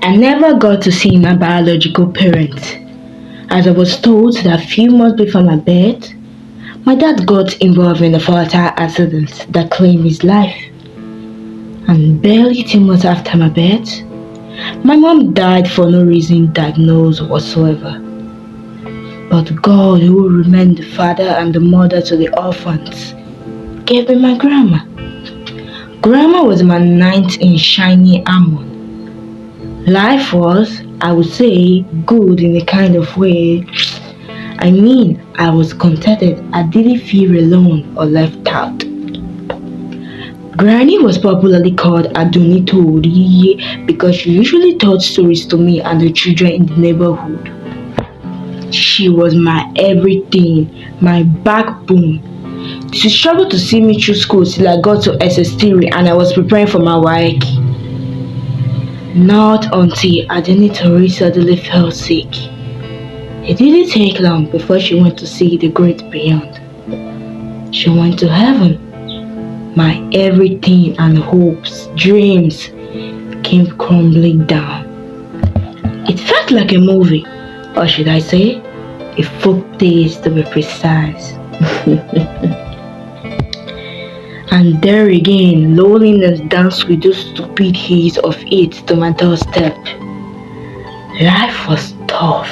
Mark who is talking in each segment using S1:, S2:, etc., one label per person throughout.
S1: I never got to see my biological parents, as I was told that a few months before my birth, my dad got involved in a fatal accident that claimed his life. And barely 2 months after my birth, my mom died for no reason diagnosed whatsoever. But God, who remained the father and the mother to the orphans, gave me my grandma. Grandma was my knight in shining armor. Life was, I would say, good in a kind of way. I was contented. I didn't feel alone or left out. Granny was popularly called Adonito Oriye because she usually told stories to me and the children in the neighborhood. She was my everything, my backbone. She struggled to see me through school till I got to SS3 and I was preparing for my WAEC. Not until Adenitori suddenly fell sick. It didn't take long before she went to see the great beyond. She went to heaven. My everything and hopes, dreams came crumbling down. It felt like a movie, or should I say, a folk tale to be precise. And there again, loneliness danced with those stupid heat of it to my doorstep. Life was tough,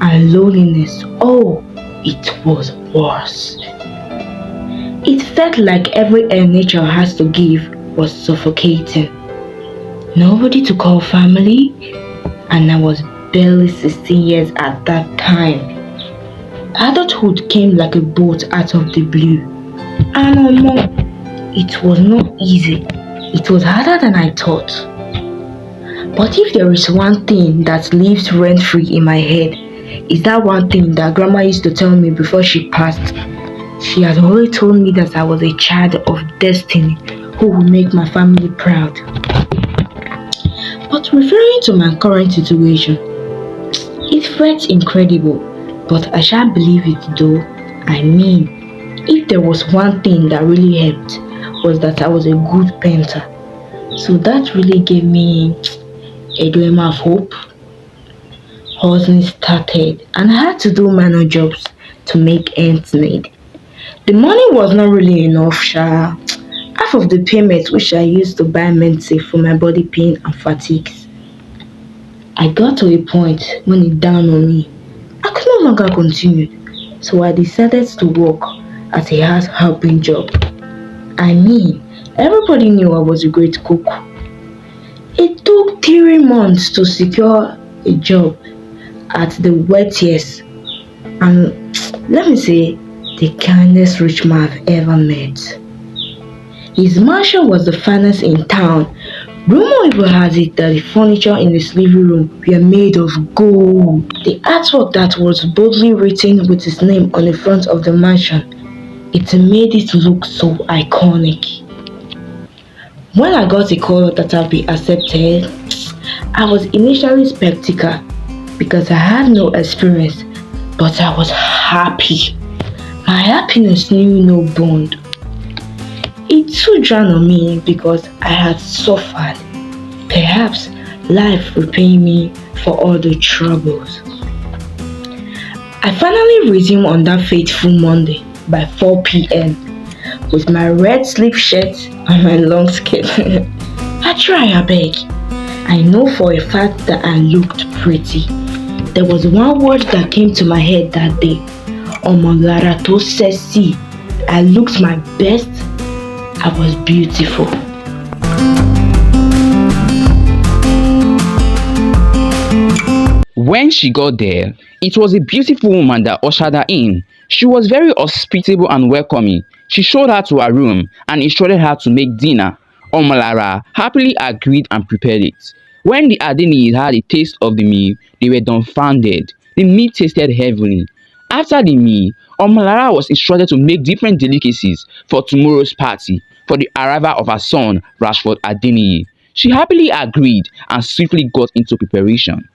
S1: and loneliness, oh, it was worse. It felt like every air nature has to give was suffocating. Nobody to call family, and I was barely 16 years at that time. Adulthood came like a bolt out of the blue. And it was not easy. It was harder than I thought. But if there is one thing that lives rent-free in my head, is that one thing that Grandma used to tell me before she passed. She had always told me that I was a child of destiny who would make my family proud. But referring to my current situation, it felt incredible, but I shan't believe it though. If there was one thing that really helped, was that I was a good painter. So that really gave me a glimmer of hope. Hustling started, and I had to do minor jobs to make ends meet. The money was not really enough, sha. Half of the payment which I used to buy Mense for my body pain and fatigues. I got to a point when it dawned on me. I could no longer continue, so I decided to work at a house helping job. Everybody knew I was a great cook. It took 3 months to secure a job at the wealthiest and let me say the kindest rich man I've ever met. His mansion was the finest in town. Rumor even has it that the furniture in his living room were made of gold. The artwork that was boldly written with his name on the front of the mansion, it made it look so iconic. When I got a call that I'd be accepted, I was initially skeptical because I had no experience, but I was happy. My happiness knew no bond. It too dawned on me because I had suffered. Perhaps life repaying me for all the troubles. I finally resumed on that fateful Monday by 4 p.m. with my red sleeve shirt and my long skirt. I try, I beg. I know for a fact that I looked pretty. There was one word that came to my head that day. Omolara to sexy. I looked my best. I was beautiful.
S2: When she got there, it was a beautiful woman that ushered her in. She was very hospitable and welcoming. She showed her to her room and instructed her to make dinner. Omolara happily agreed and prepared it. When the Adeniyi had a taste of the meal, they were dumbfounded. The meat tasted heavenly. After the meal, Omolara was instructed to make different delicacies for tomorrow's party for the arrival of her son, Rashford Adeniyi. She happily agreed and swiftly got into preparation.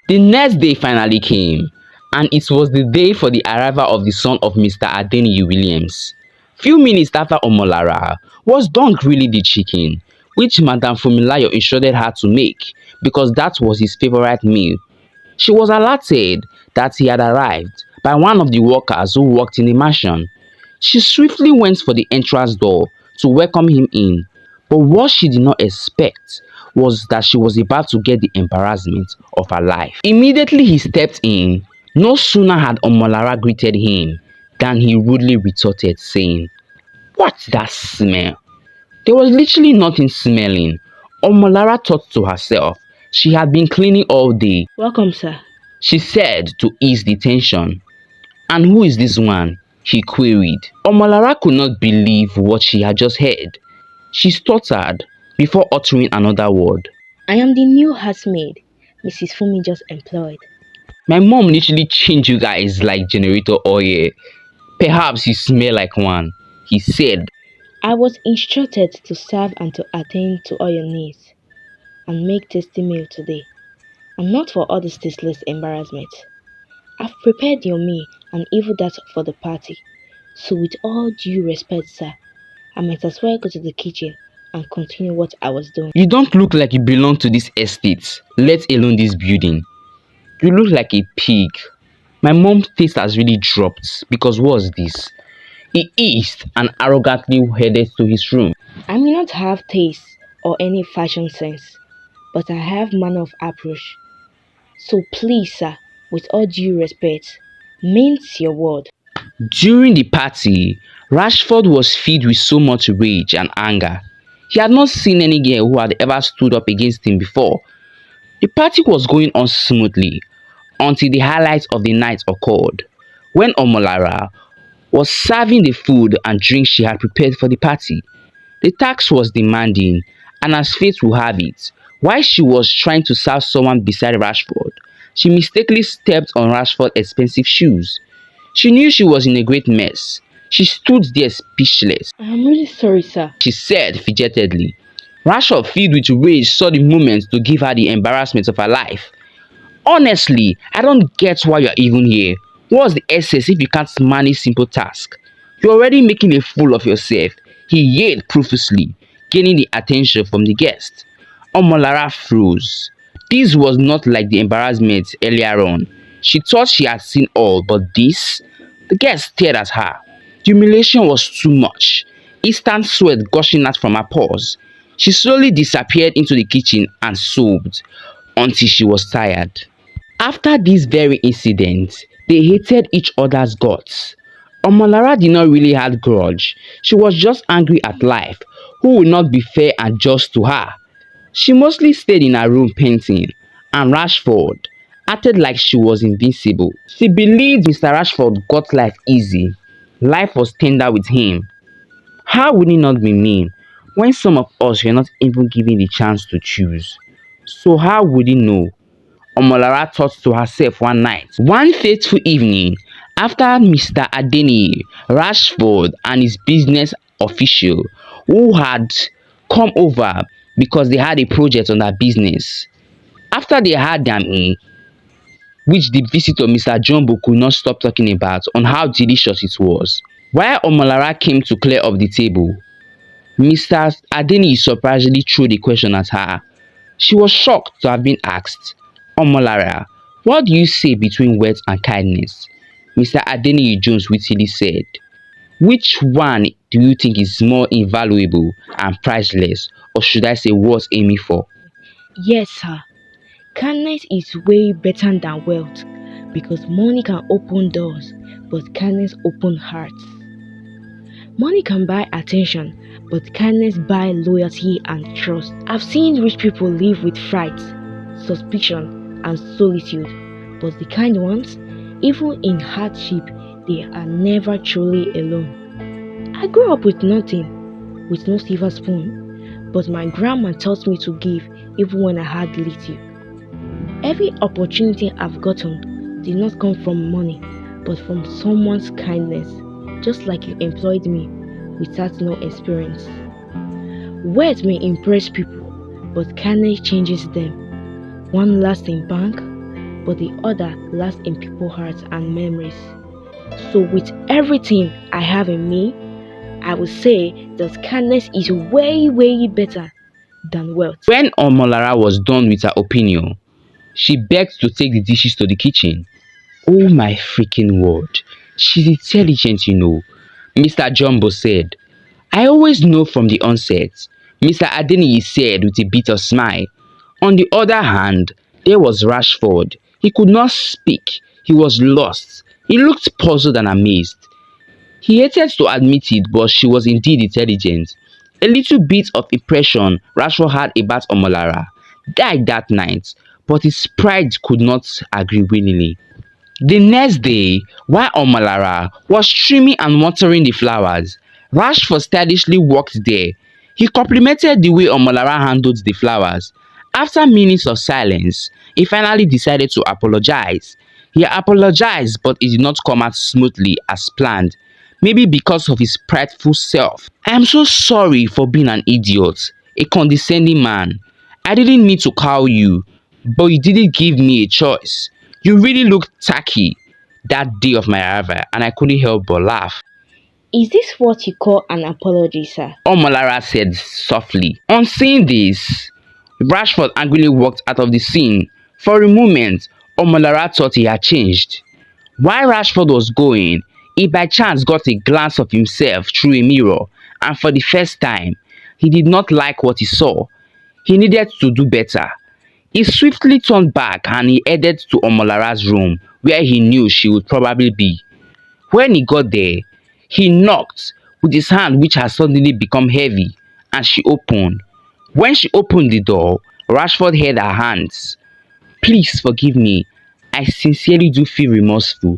S2: The next day finally came, and it was the day for the arrival of the son of Mr. Adeniyi Williams. Few minutes after Omolara was done grilling the chicken, which Madam Fumilayo instructed her to make, because that was his favorite meal. She was alerted that he had arrived by one of the workers who worked in the mansion. She swiftly went for the entrance door to welcome him in, but what she did not expect was that she was about to get the embarrassment of her life. Immediately he stepped in, no sooner had Omolara greeted him than he rudely retorted, saying, "What's that smell?" There was literally nothing smelling. Omolara thought to herself she had been cleaning all day.
S1: Welcome, sir.
S2: She said to ease the tension. "And who is this one?" he queried. Omolara could not believe what she had just heard. She stuttered before uttering another word.
S1: I am the new housemaid Mrs. Fumi just employed.
S2: "My mom literally changed you guys like generator oil. Perhaps you smell like one," he said.
S1: I was instructed to serve and to attend to all your needs and make tasty meal today, and not for all this tasteless embarrassment. I've prepared your meal and even that for the party. So with all due respect, sir, I might as well go to the kitchen and continue what I was doing.
S2: "You don't look like you belong to this estate, let alone this building. You look like a pig." My mom's face has really dropped because what's this? He eased and arrogantly headed to his room.
S1: I may not have taste or any fashion sense, but I have manner of approach. So please, sir, with all due respect, mince your word.
S2: During the party, Rashford was filled with so much rage and anger. He had not seen any girl who had ever stood up against him before. The party was going on smoothly until the highlight of the night occurred, when Omolara was serving the food and drinks she had prepared for the party. The task was demanding, and as fate would have it, while she was trying to serve someone beside Rashford, she mistakenly stepped on Rashford's expensive shoes. She knew she was in a great mess. She stood there speechless.
S1: I am really sorry, sir.
S2: She said fidgetedly. Rashford, filled with rage, saw the moment to give her the embarrassment of her life. "Honestly, I don't get why you're even here. What's the essence if you can't manage simple tasks? You're already making a fool of yourself," he yelled profusely, gaining the attention from the guest. Omolara froze. This was not like the embarrassment earlier on. She thought she had seen all, but this? The guest stared at her. The humiliation was too much. Instant sweat gushing out from her pores. She slowly disappeared into the kitchen and sobbed until she was tired. After this very incident, they hated each other's guts. Omolara did not really have grudge. She was just angry at life, who would not be fair and just to her. She mostly stayed in her room painting, and Rashford acted like she was invincible. She believed Mr. Rashford got life easy. Life was tender with him. How would it not be mean when some of us were not even given the chance to choose? So how would he know? Omolara thought to herself one night. One fateful evening, after Mr. Adeniyi, Rashford and his business official who had come over because they had a project on their business. After they had their meal, which the visitor Mr. Jumbo could not stop talking about on how delicious it was. While Omolara came to clear up the table, Mr. Adeniyi surprisingly threw the question at her. She was shocked to have been asked, "Omolara, what do you say between words and kindness?" Mr. Adeniyi Jones wittily said, "Which one do you think is more invaluable and priceless, or should I say worth aiming for?"
S1: Yes, sir. Kindness is way better than wealth because money can open doors, but kindness opens hearts. Money can buy attention, but kindness buy loyalty and trust. I've seen rich people live with fright, suspicion, and solitude, but the kind ones, even in hardship, they are never truly alone. I grew up with nothing, with no silver spoon, but my grandma taught me to give even when I had little. Every opportunity I've gotten did not come from money, but from someone's kindness, just like you employed me without no experience. Words may impress people, but kindness changes them. One lasts in bank, but the other lasts in people's hearts and memories. So with everything I have in me, I would say that kindness is way better than wealth.
S2: When Omolara was done with her opinion, she begged to take the dishes to the kitchen. Oh my freaking word. She's intelligent, you know, Mr. Jumbo said. I always know from the onset, Mr. Adeniyi said with a bitter smile. On the other hand, there was Rashford. He could not speak. He was lost. He looked puzzled and amazed. He hated to admit it, but she was indeed intelligent. A little bit of impression Rashford had about Omolara died that night, but his pride could not agree willingly. The next day, while Omolara was trimming and watering the flowers, Rashford stylishly walked there. He complimented the way Omolara handled the flowers. After minutes of silence, he finally decided to apologize. He apologized, but it did not come out smoothly as planned. Maybe because of his prideful self. I am so sorry for being an idiot, a condescending man. I didn't mean to cow you, but you didn't give me a choice. You really looked tacky that day of my arrival, and I couldn't help but laugh.
S1: Is this what you call an apology, sir?
S2: Omolara said softly. On seeing this, Rashford angrily walked out of the scene. For a moment, Omolara thought he had changed. While Rashford was going, he by chance got a glance of himself through a mirror, and for the first time, he did not like what he saw. He needed to do better. He swiftly turned back and he headed to Omolara's room, where he knew she would probably be. When he got there, he knocked with his hand, which had suddenly become heavy, and she opened. When she opened the door, Rashford held her hands. Please forgive me. I sincerely do feel remorseful.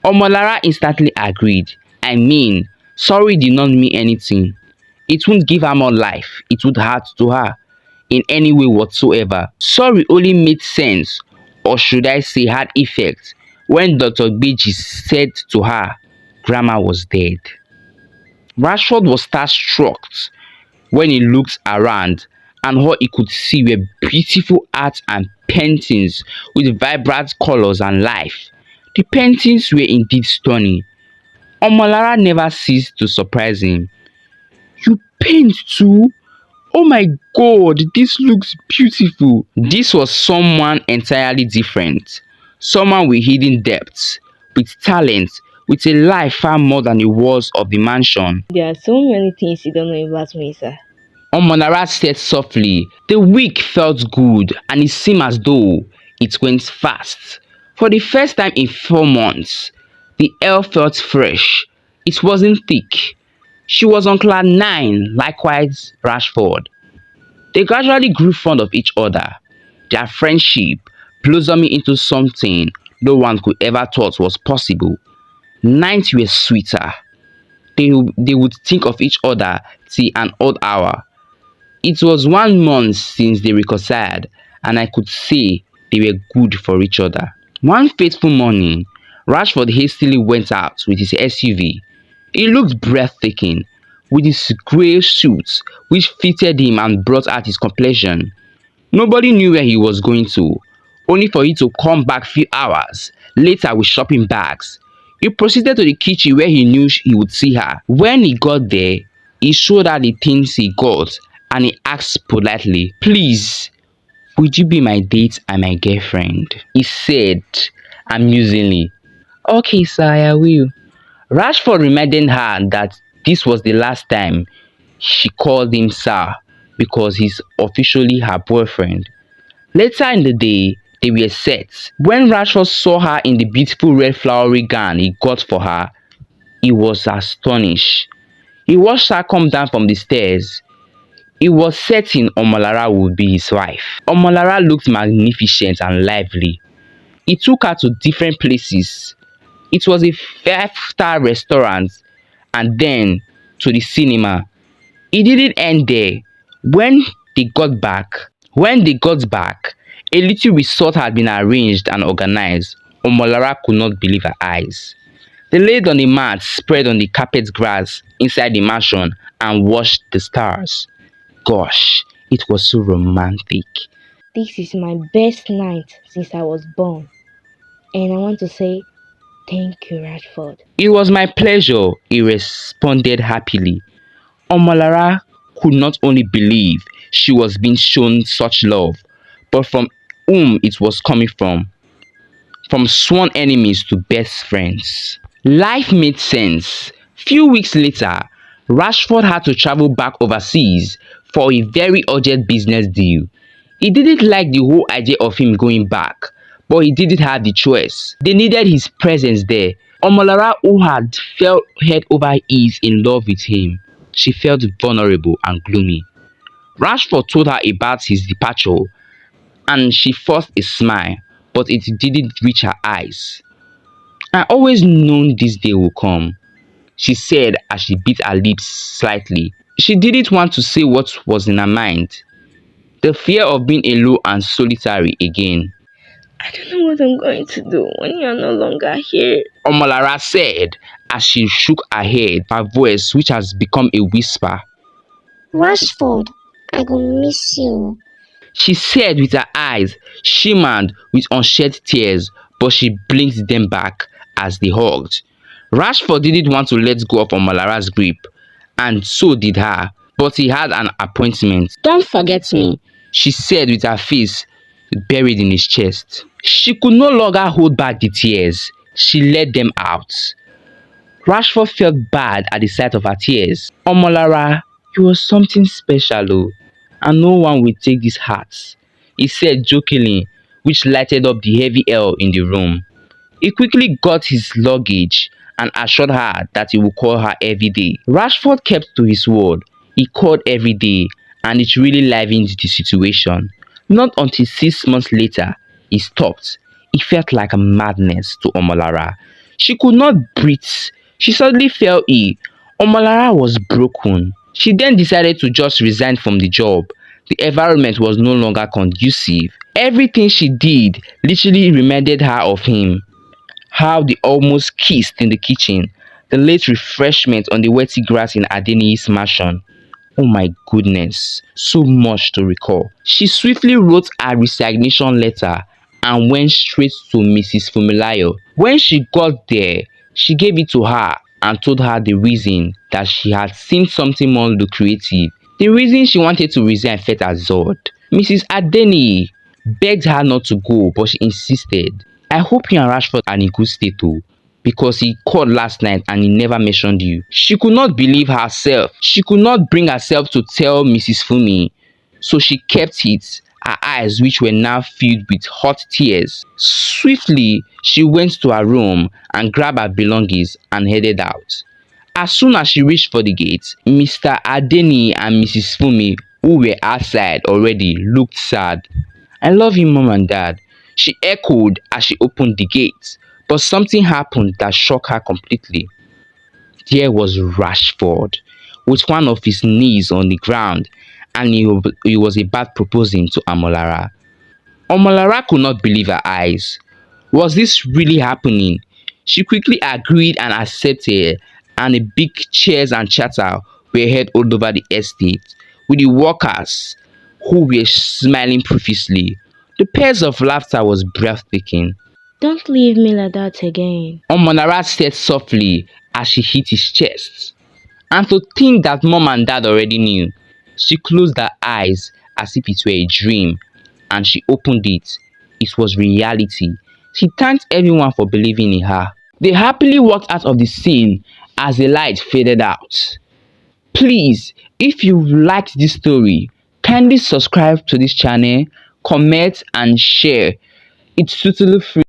S2: Omolara instantly agreed. I mean, sorry did not mean anything. It won't give her more life. It would hurt to her in any way whatsoever. Sorry only made sense, or should I say had effect, when Dr. Beji said to her, Grandma was dead. Rashford was starstruck when he looked around, and all he could see were beautiful art and paintings with vibrant colors and life. The paintings were indeed stunning. Omolara never ceased to surprise him. You paint too? Oh my god, this looks beautiful. This was someone entirely different. Someone with hidden depths, with talent, with a life far more than the walls of the mansion.
S1: There are so many things you don't know about me, sir.
S2: Omonara said softly. The week felt good and it seemed as though it went fast. For the first time in 4 months, the air felt fresh. It wasn't thick. She was on cloud 9, likewise Rashford. They gradually grew fond of each other, their friendship blossoming into something no one could ever thought was possible. Nights were sweeter. They would think of each other till an odd hour. It was 1 month since they reconciled, and I could say they were good for each other. One fateful morning, Rashford hastily went out with his SUV. He looked breathtaking, with his grey suit which fitted him and brought out his complexion. Nobody knew where he was going to, only for him to come back few hours later with shopping bags. He proceeded to the kitchen where he knew he would see her. When he got there, he showed her the things he got and he asked politely, Please, would you be my date and my girlfriend? He said amusingly, Okay sir, I will. Rashford reminded her that this was the last time she called him sir because he's officially her boyfriend. Later in the day, they were set. When Rashford saw her in the beautiful red flowery gown he got for her, he was astonished. He watched her come down from the stairs. He was certain Omolara would be his wife. Omolara looked magnificent and lively. He took her to different places. It was a 5-star restaurant and then to the cinema. It didn't end there. When they got back, a little resort had been arranged and organized. Omolara could not believe her eyes. They laid on the mat spread on the carpet grass inside the mansion and watched the stars. Gosh, it was so romantic.
S1: This is my best night since I was born. And I want to say thank you, Rashford.
S2: It was my pleasure, he responded happily. Omolara could not only believe she was being shown such love, but from whom it was coming from sworn enemies to best friends. Life made sense. Few weeks later, Rashford had to travel back overseas for a very urgent business deal. He didn't like the whole idea of him going back, but he didn't have the choice. They needed his presence there. Omolara, who had fell head over heels in love with him, she felt vulnerable and gloomy. Rashford told her about his departure and she forced a smile, but it didn't reach her eyes. I always known this day would come, she said as she bit her lips slightly. She didn't want to say what was in her mind. The fear of being alone and solitary again.
S1: I don't know what I'm going to do when you're no longer here.
S2: Omolara said as she shook her head, her voice which has become a whisper.
S3: Rashford, I go miss you.
S2: She said with her eyes shimmered with unshed tears, but she blinked them back as they hugged. Rashford didn't want to let go of Omolara's grip, and so did her, but he had an appointment.
S3: Don't forget me,
S2: She said with her face buried in his chest. She could no longer hold back the tears. She let them out. Rashford felt bad at the sight of her tears. Omolara, you were something special, oh, and no one will take this heart, he said jokingly, which lighted up the heavy air in the room. He quickly got his luggage and assured her that he would call her every day. Rashford kept to his word. He called every day, and it really livened the situation. Not until 6 months later, he stopped. It felt like a madness to Omolara. She could not breathe. She suddenly fell ill. Omolara was broken. She then decided to just resign from the job. The environment was no longer conducive. Everything she did literally reminded her of him. How they almost kissed in the kitchen, the late refreshment on the wetty grass in Adeniyi's mansion. Oh my goodness, so much to recall. She swiftly wrote a resignation letter and went straight to Mrs. Fumilayo. When she got there, she gave it to her and told her the reason that she had seen something more lucrative. The reason she wanted to resign felt absurd. Mrs. Adeniyi begged her not to go, but she insisted. I hope you and Rashford are in a good state too, because he called last night and he never mentioned you. She could not believe herself. She could not bring herself to tell Mrs. Fumi, so she kept it, her eyes which were now filled with hot tears. Swiftly, she went to her room and grabbed her belongings and headed out. As soon as she reached for the gate, Mr. Adeniyi and Mrs. Fumi, who were outside already, looked sad. I love you, Mom and Dad, she echoed as she opened the gate, but something happened that shocked her completely. There was Rashford, with one of his knees on the ground, and he was about proposing to Omolara. Omolara could not believe her eyes. Was this really happening? She quickly agreed and accepted, and the big cheers and chatter were heard all over the estate, with the workers who were smiling profusely. The pairs of laughter was breathtaking.
S1: Don't leave me like that again.
S2: Omolara said softly as she hit his chest. And to think that Mom and Dad already knew. She closed her eyes as if it were a dream, and she opened it. It was reality. She thanked everyone for believing in her. They happily walked out of the scene as the light faded out. Please, if you liked this story, kindly subscribe to this channel, comment and share. It's totally free.